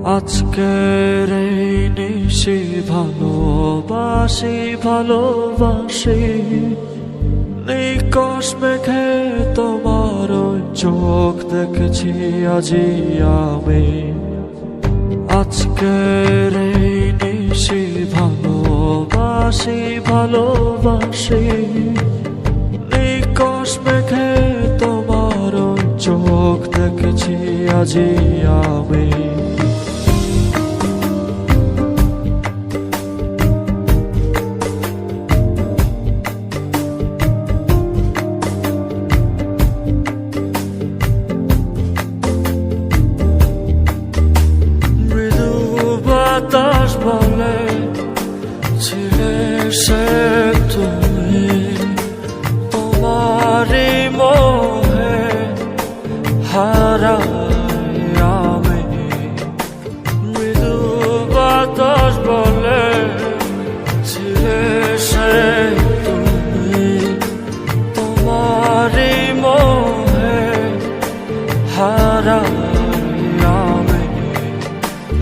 আজকের এই নিশি ভালোবাসি ভালোবাসি নিকশ মেঘে তোমার ওই চোখ দেখেছি আজি আমি। আজকের এই নিশি ভালোবাসি ভালোবাসি নিকশ মেঘে তোমার ওই চোখ দেখেছি আজি আমি। বাতাস বলে ছিলে সে তুমি, তোমারই মোহে হারাই আমি। মৃদু বাতাস বলে ছিলে সে তুমি, তোমারই মোহে হারাই আমি।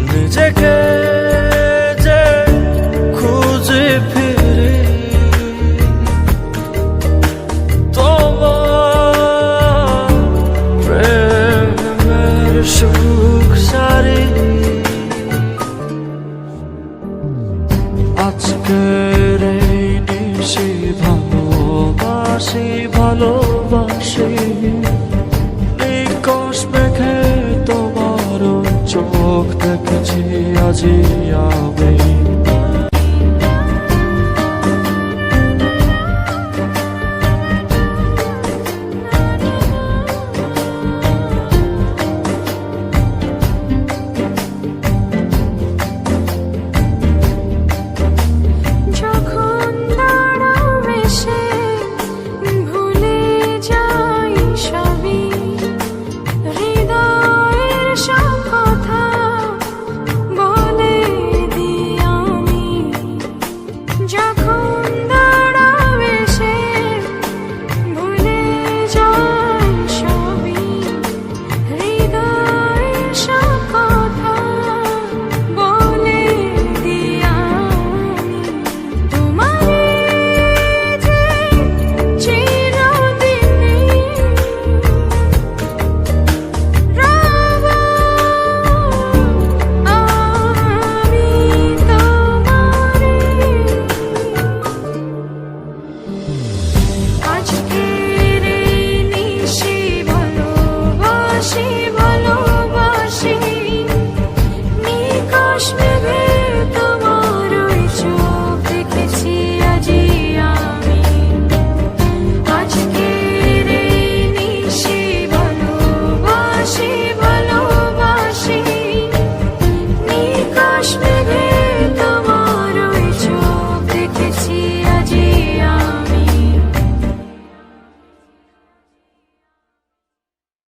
নিজেকে যে খুঁজে ফিরে তোমার প্রেমের সুখ সারি। আজকের এই নিশি ভালোবাসি ভালোবাসি নিকশ মেঘে তোমার চোখ দেখেছি আজি আমি।